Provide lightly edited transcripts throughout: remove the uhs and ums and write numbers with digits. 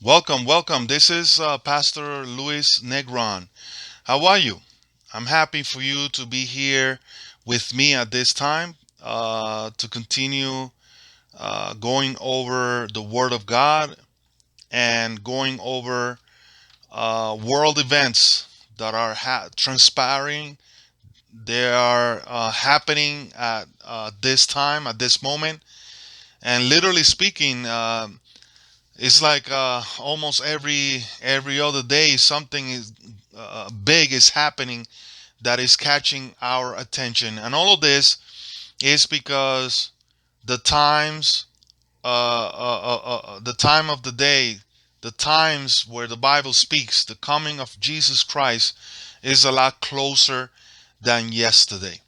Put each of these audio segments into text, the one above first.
Welcome, welcome. This is Pastor Luis Negron. How are you? I'm happy for you to be here with me at this time to continue going over the Word of God and going over world events that are transpiring. They are happening at this time, at this moment. And literally speaking, it's like almost every other day something is big is happening that is catching our attention, and all of this is because the times, the time of the day, the times where the Bible speaks, the coming of Jesus Christ is a lot closer than yesterday.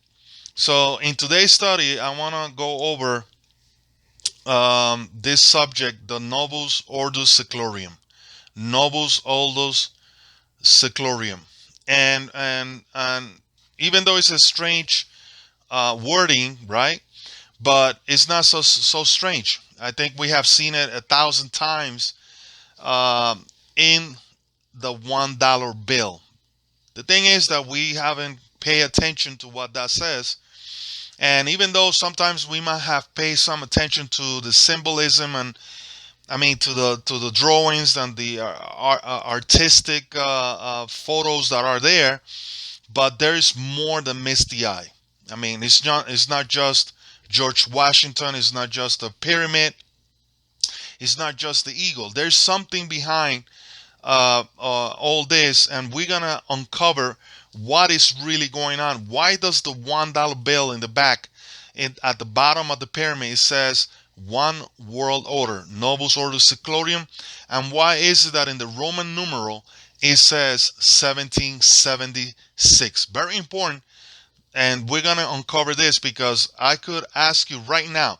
So in today's study, I want to go over this subject, the Novus Ordo Seclorum. Novus Ordo Seclorum. And even though it's a strange wording, right? But it's not so strange. I think we have seen it 1,000 times in the $1 bill. The thing is that we haven't paid attention to what that says. And even though sometimes we might have paid some attention to the symbolism and to the drawings and the artistic photos that are there, but there is more than meets the eye. It's not just George Washington. It's not just a pyramid. It's not just the eagle. There's something behind all this, and we're gonna uncover what is really going on. Why does the $1 bill in the back, at the bottom of the pyramid, it says one world order, Novus Ordo Seclorum, and why is it that in the Roman numeral it says 1776? Very important, and we're gonna uncover this because I could ask you right now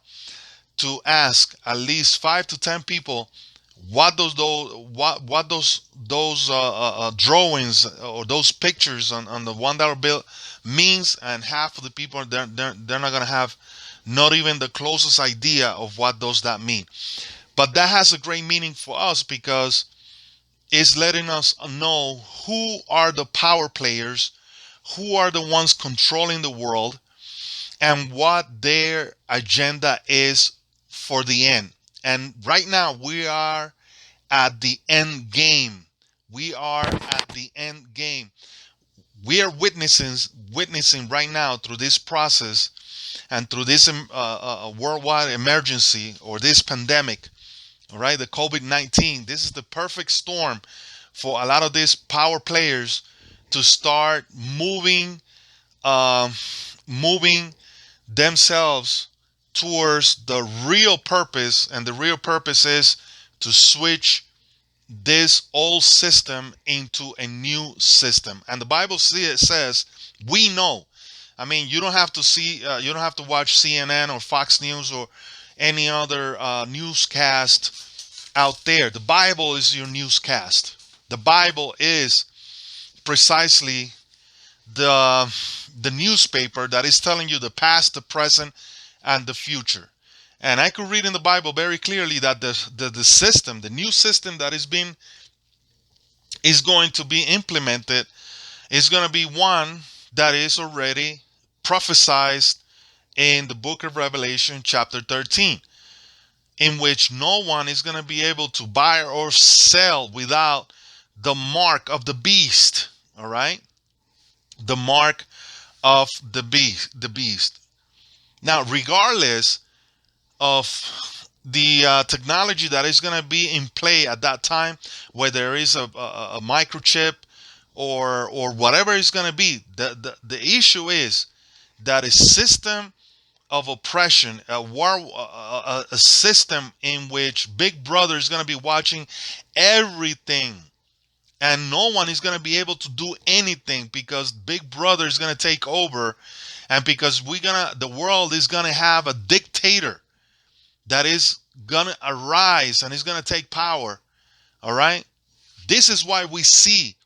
to ask at least 5 to 10 people what those drawings or those pictures on the $1 bill means, and half of the people they're not gonna have not even the closest idea of what does that mean. But that has a great meaning for us because it's letting us know who are the power players, who are the ones controlling the world, and what their agenda is for the end. And right now we are at the end game. We are at the end game. We are witnessing right now through this process and through this worldwide emergency or this pandemic, all right, the COVID-19. This is the perfect storm for a lot of these power players to start uh, moving themselves towards the real purpose, and the real purpose is to switch this old system into a new system. And the Bible says, we know. You don't have to you don't have to watch CNN or Fox News or any other newscast out there. The Bible is your newscast. The Bible is precisely the the newspaper that is telling you the past, the present, and the future. And I could read in the Bible very clearly that the system, the new system that is going to be implemented, is going to be one that is already prophesied in the book of Revelation, chapter 13, in which no one is going to be able to buy or sell without the mark of the beast. All right, the mark of the beast. Now, regardless of the technology that is going to be in play at that time, where there is a microchip or whatever is going to be, the issue is that a system of oppression, a system in which Big Brother is going to be watching everything, and no one is going to be able to do anything because Big Brother is going to take over, and because the world is going to have a dictator that is going to arise and is going to take power. All right, this is why we see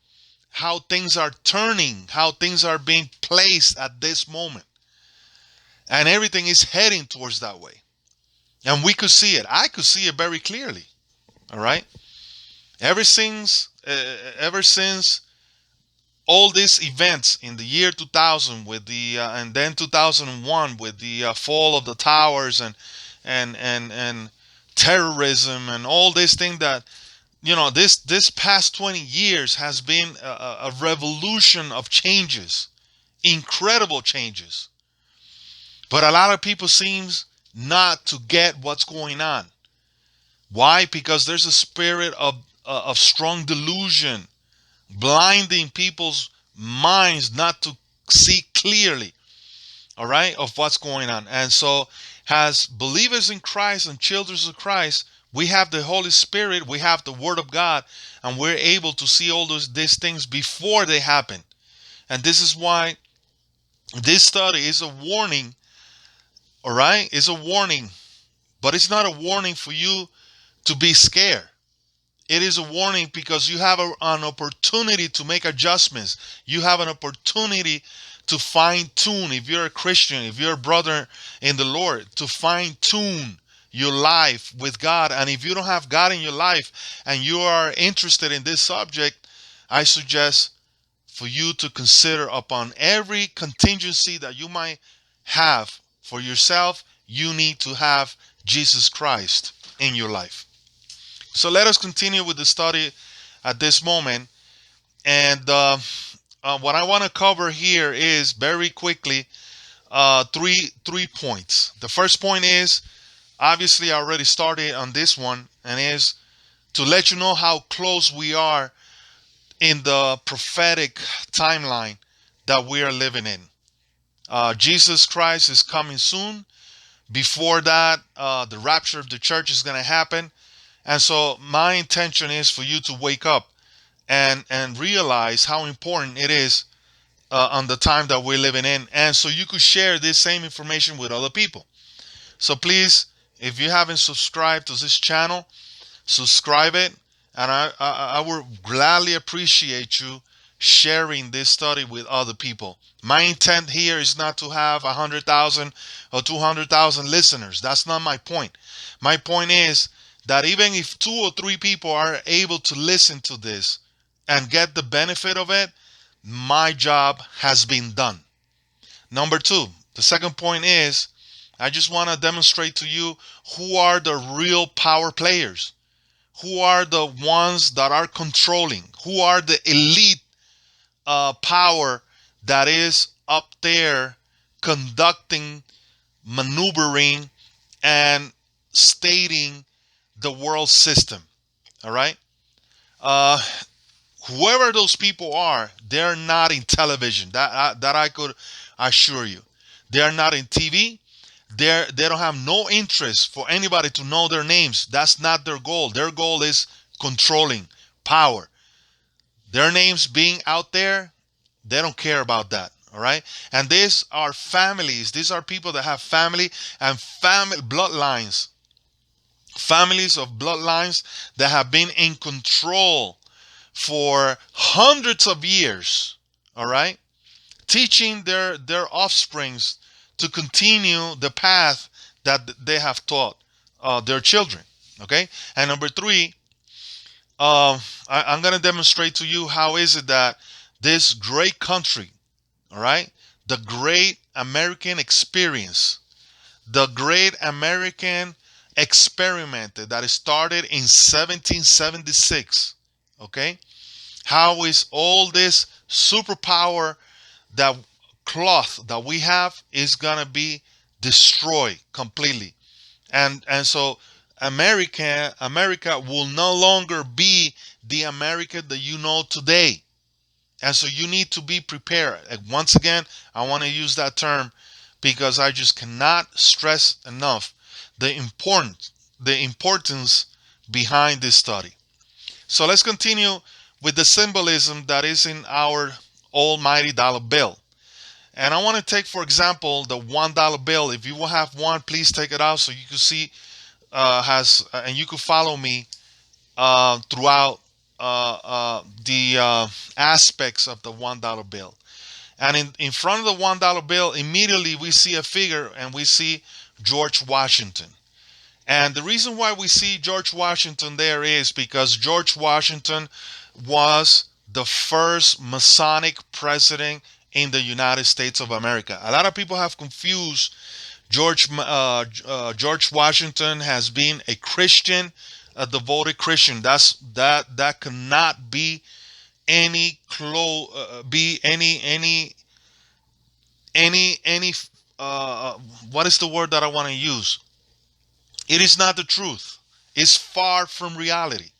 how things are turning, how things are being placed at this moment, and everything is heading towards that way. And we could see it. I could see it very clearly. All right. Ever since all these events in the year 2000 with the and then 2001 with the fall of the towers and terrorism and all these things that this past 20 years has been a revolution of changes, incredible changes. But a lot of people seems not to get what's going on. Why? Because there's a spirit of strong delusion blinding people's minds not to see clearly, all right, of what's going on. And so, as believers in Christ and children of Christ, we have the Holy Spirit, we have the Word of God, and we're able to see all these things before they happen. And this is why this study is a warning, all right? It's a warning, but it's not a warning for you to be scared. It is a warning because you have an opportunity to make adjustments. You have an opportunity to fine tune, if you're a Christian, if you're a brother in the Lord, to fine tune your life with God. And if you don't have God in your life and you are interested in this subject, I suggest for you to consider upon every contingency that you might have for yourself, you need to have Jesus Christ in your life. So let us continue with the study at this moment. And what I want to cover here is very quickly three points. The first point is, obviously I already started on this one, and is to let you know how close we are in the prophetic timeline that we are living in. Jesus Christ is coming soon. Before that, the rapture of the church is going to happen. And so my intention is for you to wake up and realize how important it is on the time that we're living in, and so you could share this same information with other people. So please, if you haven't subscribed to this channel, subscribe it, and I would gladly appreciate you sharing this study with other people. My intent here is not to have 100,000 or 200,000 listeners. That's not my point. My point is that even if 2 or 3 people are able to listen to this and get the benefit of it, my job has been done. Number 2, the second point is, I just want to demonstrate to you who are the real power players, who are the ones that are controlling, who are the elite power that is up there conducting, maneuvering, and stating the world system. All right. Uh, Whoever those people are, they're not in television. That I could assure you. They are not in TV. They don't have no interest for anybody to know their names. That's not their goal. Their goal is controlling power. Their names being out there, they don't care about that. All right. And these are families. These are people that have family and family bloodlines. Families of bloodlines that have been in control for hundreds of years, all right, teaching their offsprings to continue the path that they have taught their children. Okay. And number 3, I'm going to demonstrate to you how is it that this great country, all right, the great American experience, the great American experiment that started in 1776, okay, how is all this superpower, that cloth that we have, is gonna be destroyed completely. And so America will no longer be the America that you know today. And so you need to be prepared. And once again, I want to use that term because I just cannot stress enough the importance behind this study. So let's continue with the symbolism that is in our almighty dollar bill. And I want to take, for example, the $1 bill. If you will have one, please take it out so you can see and you can follow me throughout the aspects of the $1 bill. And in front of the $1 bill, immediately we see a figure, and we see George Washington. And the reason why we see George Washington there is because George Washington was the first Masonic president in the United States of America. A lot of people have confused George Washington has been a Christian, a devoted Christian. That cannot be any what is the word that I want to use? It is not the truth. It's far from reality.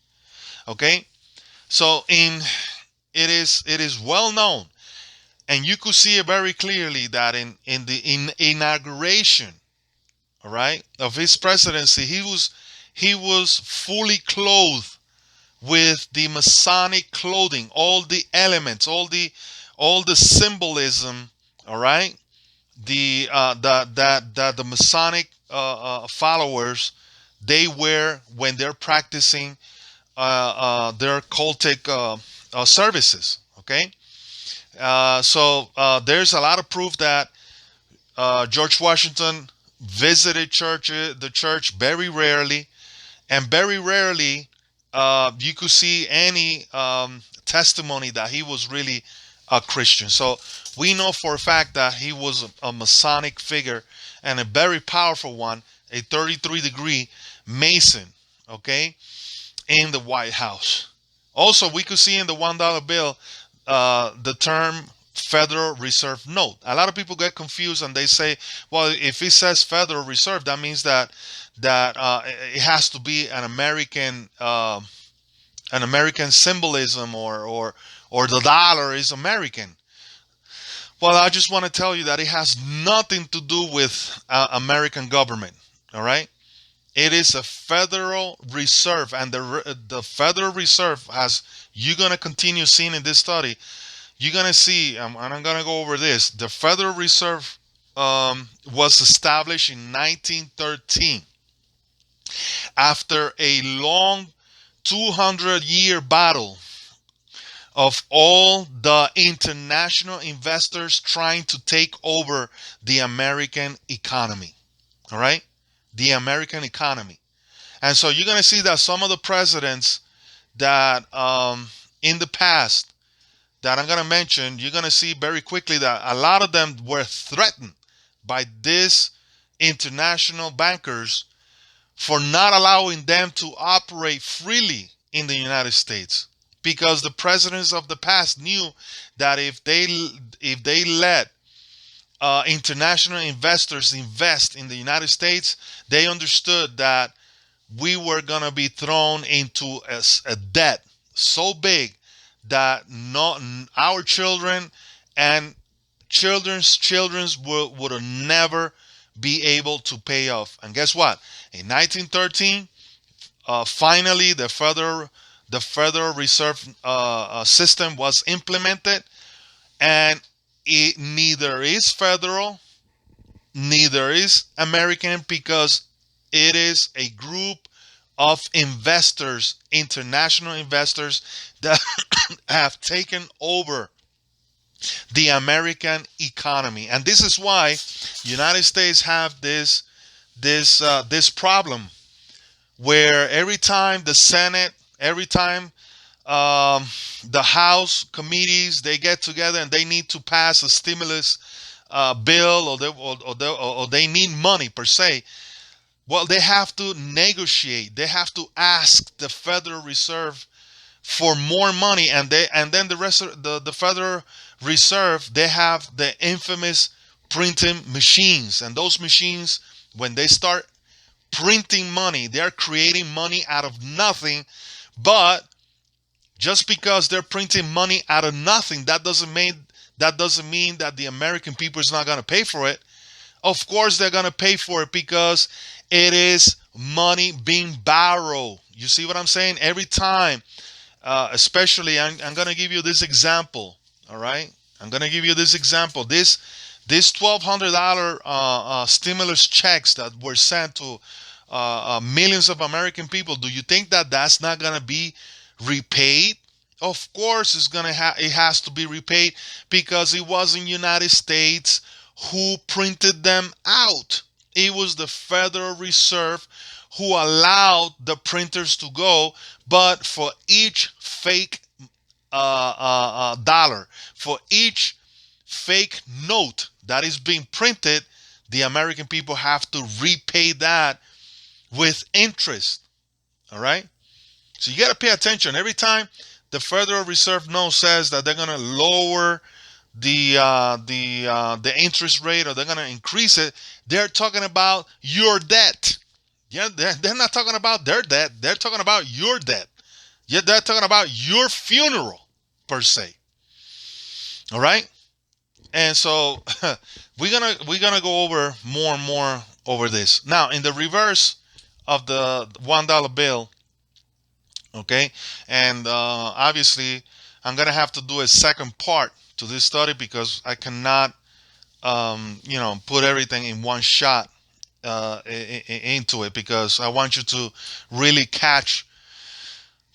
Okay, so it is well known, and you could see it very clearly that in the inauguration, all right, of his presidency, he was fully clothed with the Masonic clothing, all the elements, all the symbolism, all right, the Masonic followers they wear when they're practicing their cultic services. Okay, so there's a lot of proof that George Washington visited the church very rarely, and very rarely you could see any testimony that he was really a Christian. So we know for a fact that he was a Masonic figure and a very powerful one, a 33-degree Mason, okay, in the White House. Also, we could see in the $1 bill the term Federal Reserve note. A lot of people get confused and they say, well, if it says Federal Reserve, that means that it has to be an American symbolism, or the dollar is American. Well, I just want to tell you that it has nothing to do with American government. All right, it is a Federal Reserve, and the Federal Reserve, as you're gonna continue seeing in this study, you're gonna see, and I'm gonna go over this. The Federal Reserve was established in 1913 after a long 200-year battle of all the international investors trying to take over the American economy. All right? The American economy. And so you're going to see that some of the presidents that in the past that I'm going to mention, you're going to see very quickly that a lot of them were threatened by these international bankers for not allowing them to operate freely in the United States, because the presidents of the past knew that if they let international investors invest in the United States, they understood that we were going to be thrown into a debt so big that our children and children's children's would never be able to pay off. And guess what? In 1913, finally, the Federal Reserve system was implemented, and it neither is federal, neither is American, because it is a group of investors, international investors, that have taken over the American economy. And this is why United States have this problem where every time the Senate, every time the House committees, they get together and they need to pass a stimulus bill, or they need money per se. Well, they have to negotiate. They have to ask the Federal Reserve for more money, and then the rest of the Federal Reserve, they have the infamous printing machines, and those machines, when they start printing money, they're creating money out of nothing. But just because they're printing money out of nothing, that doesn't mean that the American people is not going to pay for it. Of course they're going to pay for it, because it is money being borrowed. You see what I'm saying? Every time, especially, I'm going to give you this example. All right, I'm going to give you this example. This $1,200 stimulus checks that were sent to millions of American people. Do you think that that's not going to be repaid? Of course, it has to be repaid, because it wasn't United States who printed them out. It was the Federal Reserve who allowed the printers to go, but for each fake dollar, for each fake note that is being printed, the American people have to repay that with interest. All right. So you got to pay attention every time the Federal Reserve note says that they're going to lower the interest rate, or they're going to increase it. They're talking about your debt. Yeah, they're not talking about their debt. They're talking about your debt. Yeah, they're talking about your funeral per se. All right. And so we're gonna go over more and more over this. Now, in the reverse of the $1 bill, okay, and obviously I'm gonna have to do a second part to this study because I cannot, put everything in one shot into it, because I want you to really catch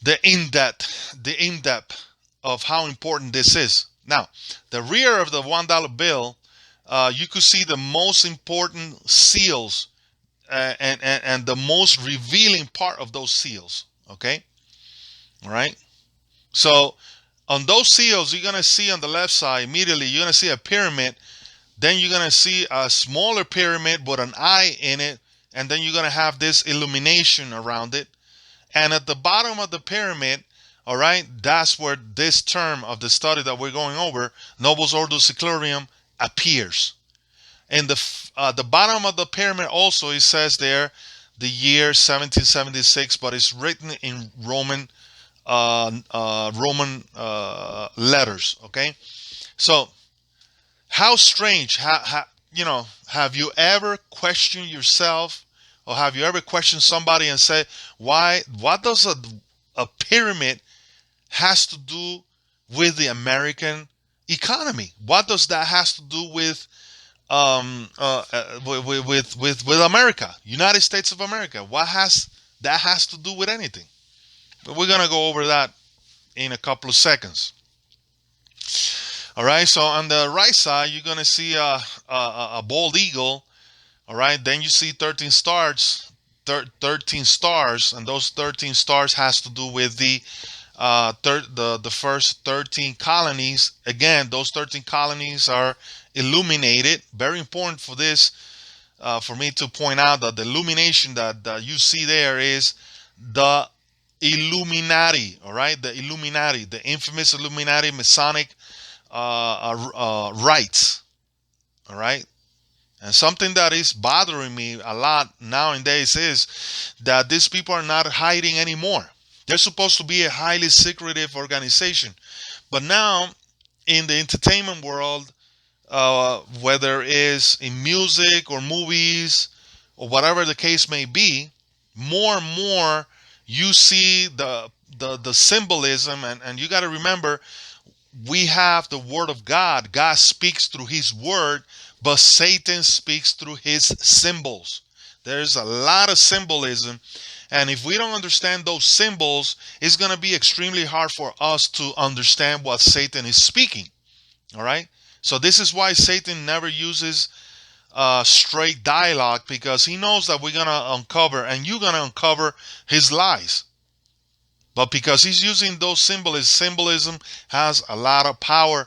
the in depth of how important this is. Now, the rear of the $1 bill, you could see the most important seals, and the most revealing part of those seals. Okay, all right. So on those seals, you're gonna see on the left side immediately. You're gonna see a pyramid. Then you're gonna see a smaller pyramid with an eye in it, and then you're gonna have this illumination around it. And at the bottom of the pyramid, all right, that's where this term of the study that we're going over, Novus Ordo Seclorum, appears. In the bottom of the pyramid also, it says there the year 1776, but it's written in Roman letters. Okay, so how strange? Have you ever questioned yourself, or have you ever questioned somebody and said, why? What does a pyramid has to do with the American economy? What does that has to do with with America, United States of America? What has to do with anything? But we're gonna go over that in a couple of seconds. All right. So on the right side, you're gonna see a bald eagle. All right. Then you see 13 stars. 13 stars, and those 13 stars has to do with the first 13 colonies. Again, those 13 colonies are illuminated. Very important for this, for me to point out that the illumination that you see there is the Illuminati. All right, the Illuminati, the infamous Illuminati Masonic rites. All right. And something that is bothering me a lot nowadays is that these people are not hiding anymore. They're supposed to be a highly secretive organization. But now, in the entertainment world, whether it's in music or movies or whatever the case may be, more and more you see the symbolism. And you got to remember, we have the Word of God. God speaks through His Word, but Satan speaks through his symbols. There's a lot of symbolism, and if we don't understand those symbols, it's going to be extremely hard for us to understand what Satan is speaking. All right. So this is why Satan never uses straight dialogue, because he knows that we're going to uncover, and you're going to uncover his lies. But because he's using those symbolism has a lot of power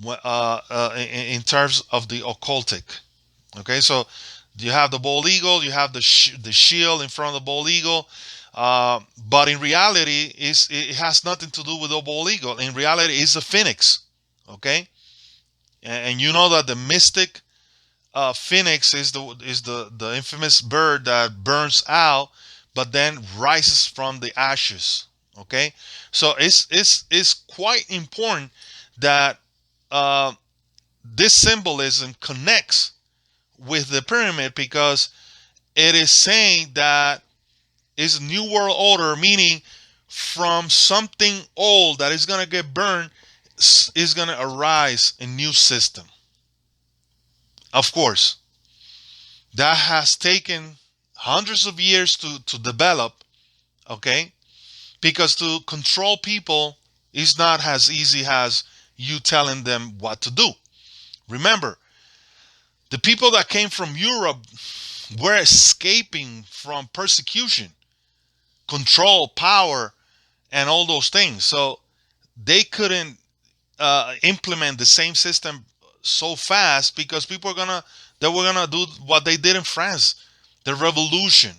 in terms of the occultic. Okay, so you have the bald eagle, you have the shield in front of the bald eagle, but in reality, it has nothing to do with the bald eagle. In reality, it's a phoenix. Okay, and you know that the mystic phoenix is the infamous bird that burns out, but then rises from the ashes. Okay, so it's quite important that this symbolism connects with the pyramid, because it is saying that it's a new world order, meaning from something old that is going to get burned is going to arise a new system. Of course, that has taken hundreds of years to develop. Okay, because to control people is not as easy as you telling them what to do. Remember, the people that came from Europe were escaping from persecution, control, power, and all those things. So they couldn't implement the same system so fast because they were gonna do what they did in France, the revolution.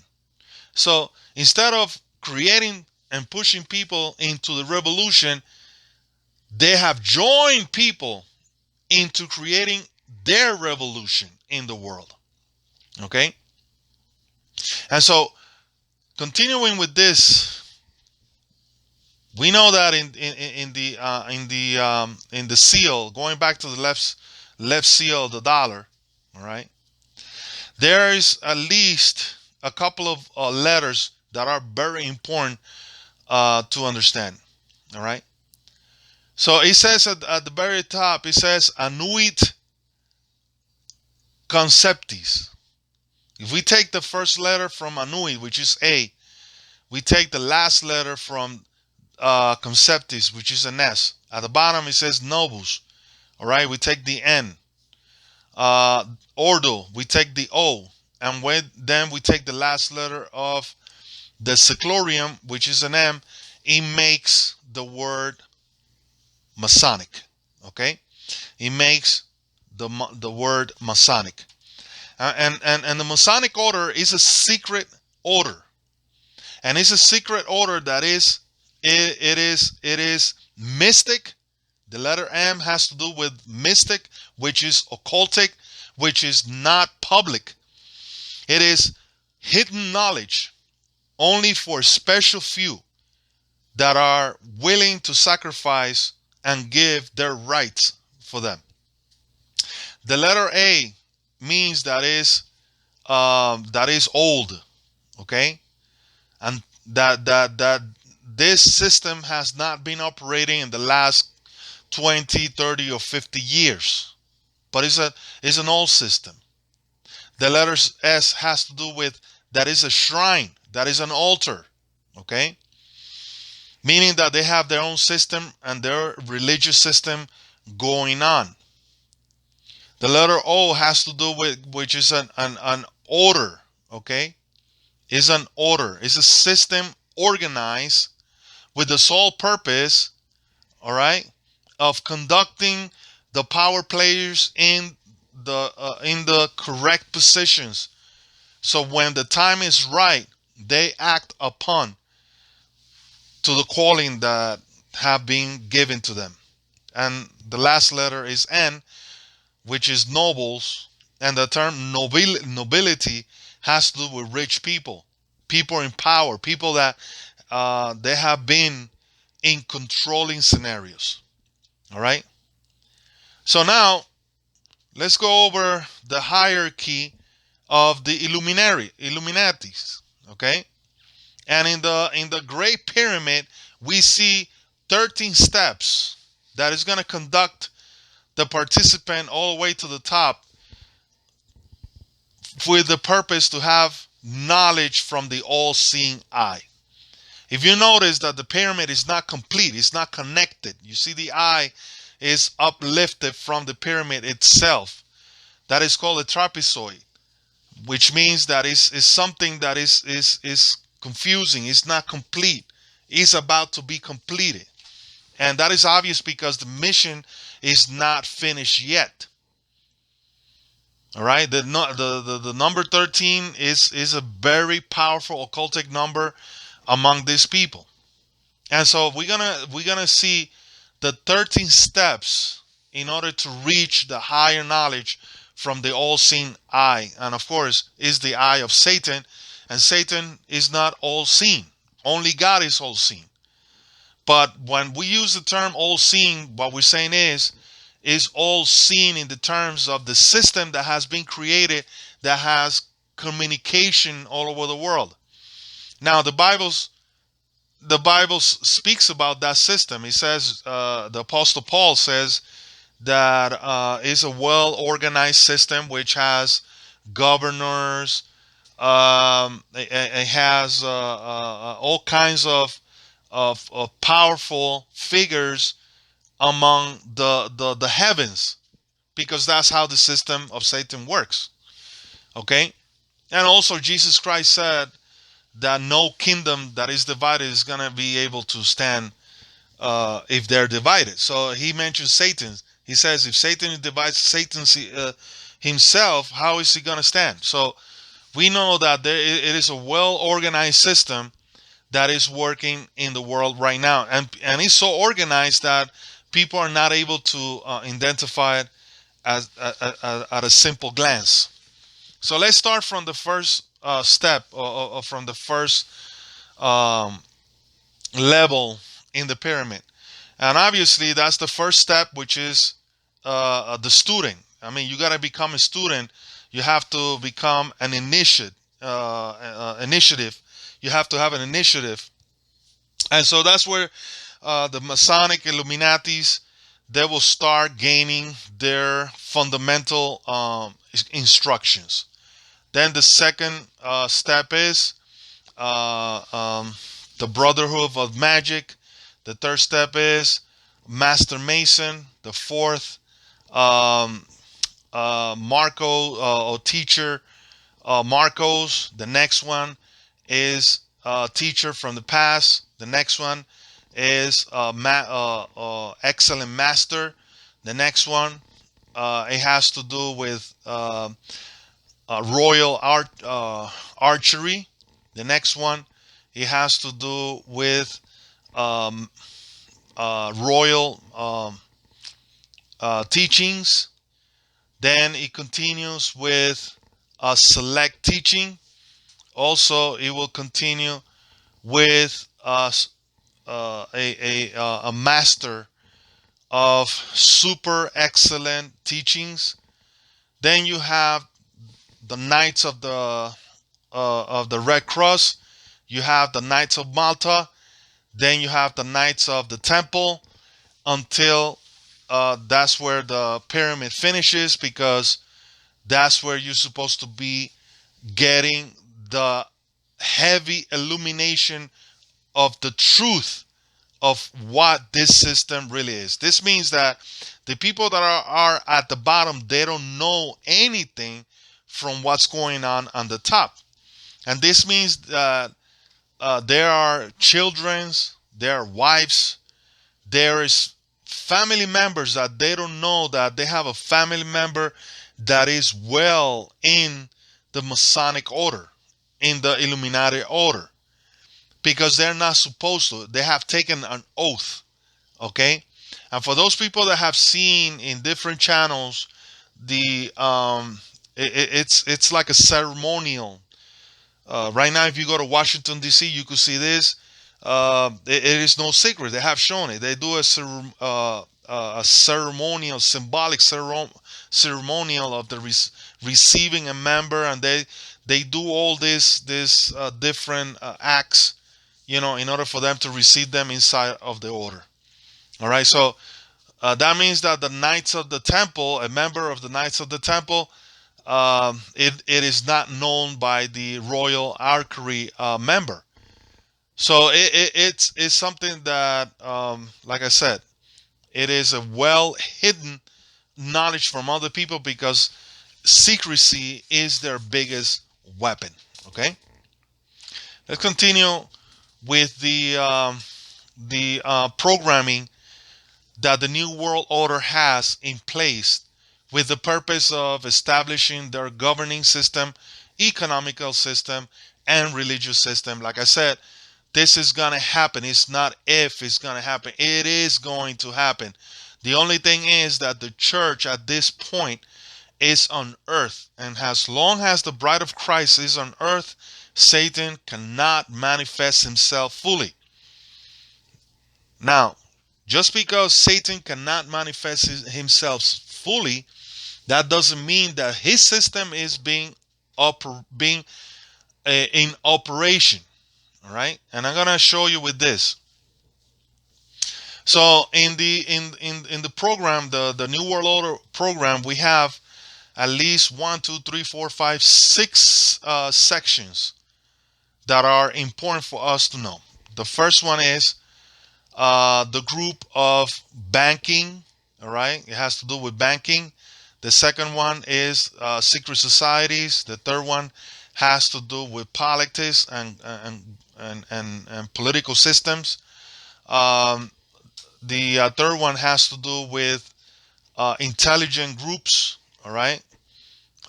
So instead of creating and pushing people into the revolution, they have joined people into creating their revolution in the world. Okay, and so continuing with this, we know that in the seal, going back to the left seal of the dollar, all right, there is at least a couple of letters that are very important to understand. All right. So it says at the very top, it says annuit conceptis. If we take the first letter from annuit, which is A, we take the last letter from conceptis, which is an S. At the bottom, it says novus. All right, we take the N. Ordo, we take the O. And then we take the last letter of the Seclorum, which is an M. It makes the word Masonic. Okay, it makes the word Masonic. And the Masonic order is a secret order, and it's a secret order that is it is mystic. The letter M has to do with mystic, which is occultic, which is not public. It is hidden knowledge only for a special few that are willing to sacrifice and give their rights for them. The letter A means that is old, okay, and that this system has not been operating in the last 20, 30, or 50 years, but it's an old system. The letter S has to do with that is a shrine, that is an altar, okay, meaning that they have their own system and their religious system going on. The letter O has to do with, which is an order, okay? Is an order. It's a system organized with the sole purpose, all right, of conducting the power players in the correct positions. So when the time is right, they act upon to the calling that have been given to them. And the last letter is N, which is nobles, and the term nobility has to do with rich people, people in power, people that they have been in controlling scenarios. All right. So now let's go over the hierarchy of the Illuminatis. Okay. And in the Great Pyramid, we see 13 steps that is going to conduct the participant all the way to the top with the purpose to have knowledge from the all-seeing eye. If you notice that the pyramid is not complete, it's not connected. You see the eye is uplifted from the pyramid itself. That is called a trapezoid, which means that is something that is confusing. It's not complete. It's about to be completed. And that is obvious because the mission is not finished yet. All right, the number 13 is a very powerful occultic number among these people. And so we're gonna see the 13 steps in order to reach the higher knowledge from the all-seeing eye. And of course, is the eye of Satan, and Satan is not all-seeing. Only God is all-seeing. But when we use the term all-seeing, what we're saying is all seen in the terms of the system that has been created that has communication all over the world. Now the Bible speaks about that system. It says the Apostle Paul says that it's a well organized system which has governors. It has all kinds of powerful figures among the heavens, because that's how the system of Satan works. Okay, And also, Jesus Christ said that no kingdom that is divided is going to be able to stand if they're divided. So he mentions Satan. He says if Satan divides Satan himself, how is he going to stand? So we know that it is a well organized system that is working in the world right now. And it's so organized that people are not able to identify it as, at a simple glance. So let's start from the first step, or from the first um, level in the pyramid. And obviously, that's the first step, which is the student. I mean, you got to become a student. You have to become an initiative. You have to have an initiative. And so that's where the Masonic Illuminatis, they will start gaining their fundamental instructions. Then the second step is uh, um, the Brotherhood of Magic. The third step is Master Mason. The fourth, um, Marco, or teacher Marcos. The next one is teacher from the past. The next one is excellent master. The next one, it has to do with royal archery. The next one, it has to do with um, royal teachings. Then it continues with select teaching. Also, it will continue with a master of super excellent teachings. Then you have the Knights of the Red Cross. You have the Knights of Malta. Then you have the Knights of the Temple, until that's where the pyramid finishes, because that's where you're supposed to be getting the heavy illumination of the truth of what this system really is. This means that the people that are at the bottom, they don't know anything from what's going on the top. And this means that there are children's, there are wives, there is family members that they don't know that they have a family member that is well in the Masonic order, in the Illuminati order, because they're not supposed to. They have taken an oath. Okay. And for those people that have seen in different channels, the it's like a ceremonial. Right now, if you go to Washington D.C., you could see this. It is no secret. They have shown it. They do a ceremonial, symbolic ceremonial of the receiving a member, and they do all this different acts, in order for them to receive them inside of the order. All right, so that means that the Knights of the Temple, a member of the Knights of the Temple, it is not known by the Royal Archery member. So it's something that, like I said, it is a well hidden knowledge from other people, because secrecy is their biggest weapon. Okay, let's continue with the programming that the New World Order has in place, with the purpose of establishing their governing system, economical system, and religious system. Like I said, this is going to happen. It's not if it's going to happen. It is going to happen. The only thing is that the church at this point is on earth. And as long as the bride of Christ is on earth, Satan cannot manifest himself fully. Now, just because Satan cannot manifest himself fully, that doesn't mean that his system is being in operation. All right, and I'm gonna show you with this. So in the program, the New World Order program, we have at least 1, 2, 3, 4, 5, 6 sections that are important for us to know. The first one is the group of banking. All right, it has to do with banking. The second one is secret societies. The third one has to do with politics and political systems. Um, the third one has to do with intelligent groups. All right.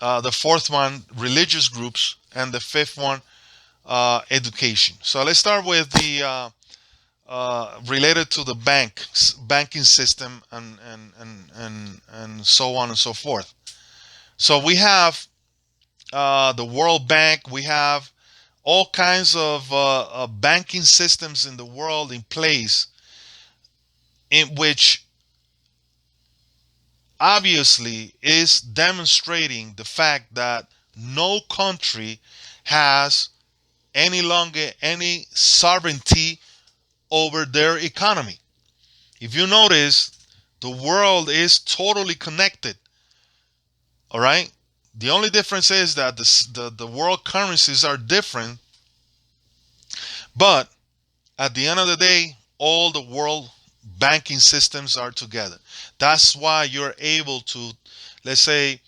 The fourth one, religious groups, and the fifth one, education. So let's start with the related to the banking system and so on and so forth. So we have the World Bank. We have all kinds of banking systems in the world in place, in which obviously is demonstrating the fact that no country has any longer any sovereignty over their economy. If you notice, the world is totally connected. All right. The only difference is that the world currencies are different, but at the end of the day, all the world banking systems are together. That's why you're able to, let's say,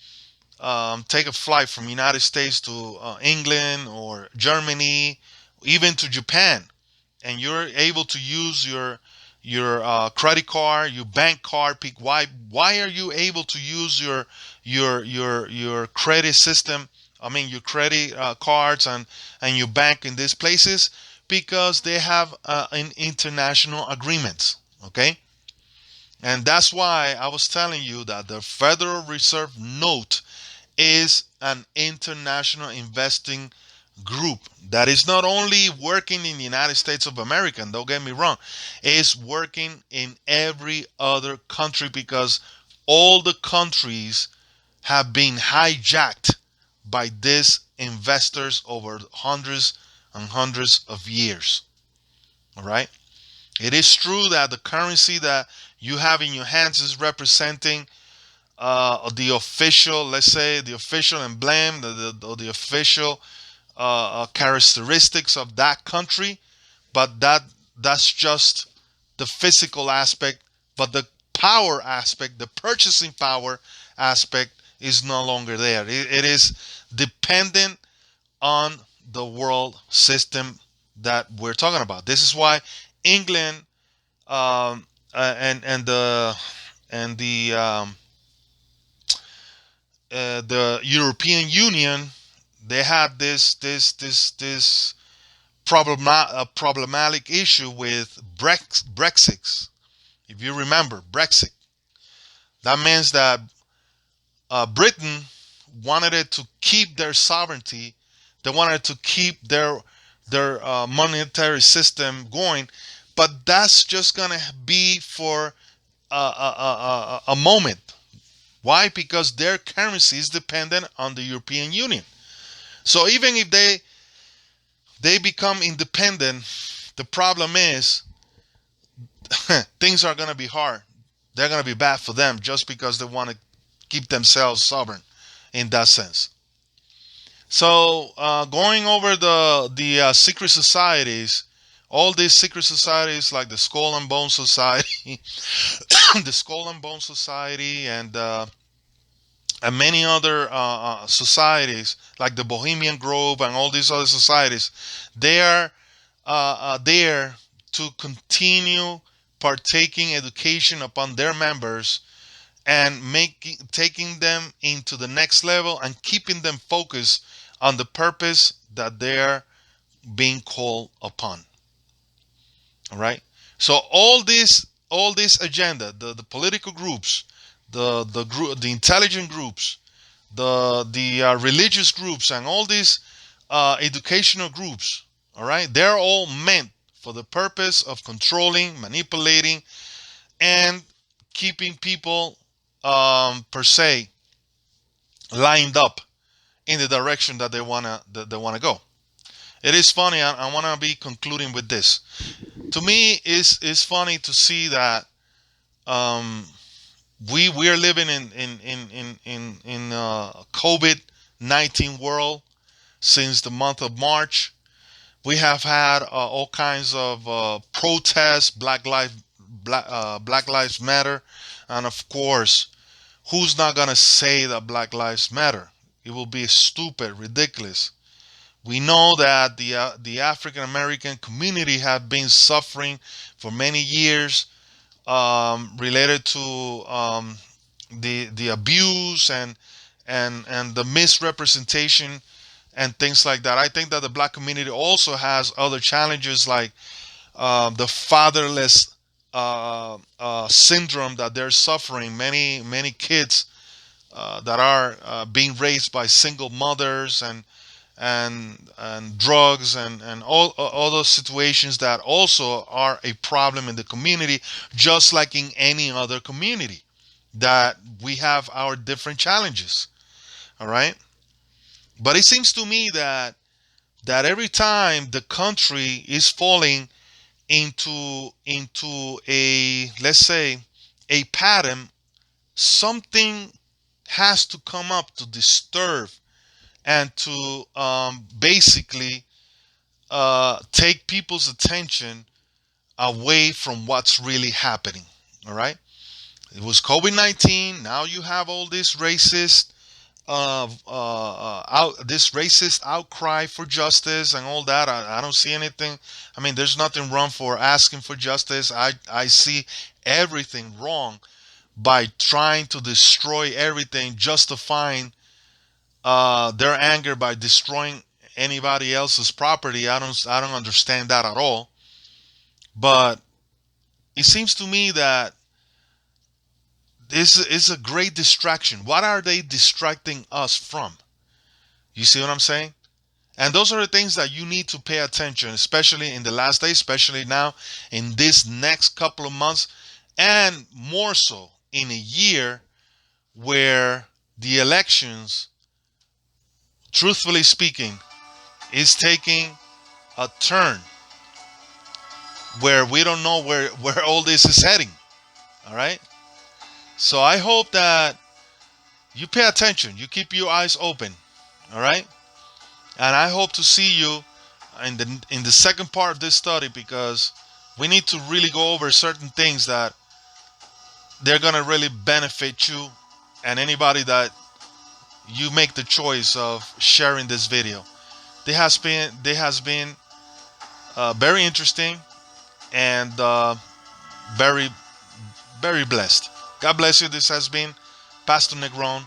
take a flight from United States to England or Germany, even to Japan, and you're able to use your credit card, your bank card. Why are you able to use your credit system? I mean your credit cards and your bank in these places because they have an international agreements. Okay, and that's why I was telling you that the Federal Reserve note is an international investing group that is not only working in the United States of America, and don't get me wrong, is working in every other country because all the countries have been hijacked by these investors over hundreds and hundreds of years. All right. It is true that the currency that you have in your hands is representing the official, let's say, the official emblem, the official characteristics of that country, but that's just the physical aspect. But the power aspect, the purchasing power aspect, is no longer there. It is dependent on the world system that we're talking about. This is why England and the European Union, they had this problematic issue with Brexit. If you remember Brexit, that means that Britain wanted it to keep their sovereignty. They wanted to keep their monetary system going, but that's just gonna be for a moment. Why? Because their currency is dependent on the European Union. So even if they become independent, the problem is things are going to be hard. They're going to be bad for them just because they want to keep themselves sovereign in that sense. So going over the secret societies, all these secret societies like the Skull and Bone Society, the Skull and Bone Society, and many other societies like the Bohemian Grove and all these other societies, they are there to continue partaking education upon their members and taking them into the next level and keeping them focused on the purpose that they're being called upon. All right. So all this agenda, the political groups, the intelligent groups, the religious groups, and all these educational groups, all right, they're all meant for the purpose of controlling, manipulating, and keeping people per se lined up in the direction that they wanna go. It is funny. I want to be concluding with this. To me, it's funny to see that um, we are living in COVID-19 world since the month of March. We have had all kinds of protests, Black Lives Matter, and of course, who's not gonna say that Black Lives Matter? It will be stupid, ridiculous. We know that the African American community have been suffering for many years, related to the abuse and the misrepresentation and things like that. I think that the black community also has other challenges, like the fatherless syndrome that they're suffering. Many kids that are being raised by single mothers, and drugs, and all those situations that also are a problem in the community, just like in any other community that we have our different challenges. All right. But it seems to me that every time the country is falling into a, let's say, a pattern, something has to come up to disturb and to basically take people's attention away from what's really happening. All right. It was COVID-19. Now you have all this racist, this racist outcry for justice and all that. I don't see anything. I mean, there's nothing wrong for asking for justice. I see everything wrong by trying to destroy everything, justifying their anger by destroying anybody else's property. I don't understand that at all. But it seems to me that this is a great distraction. What are they distracting us from? You see what I'm saying? And those are the things that you need to pay attention, especially in the last days, especially now in this next couple of months, and more so in a year where the elections, truthfully speaking, is taking a turn where we don't know where all this is heading. All right. So I hope that you pay attention, you keep your eyes open. All right. And I hope to see you in the second part of this study, because we need to really go over certain things that they're gonna really benefit you and anybody that you make the choice of sharing this video. They has been very interesting and very, very blessed. God bless you. This has been Pastor Negron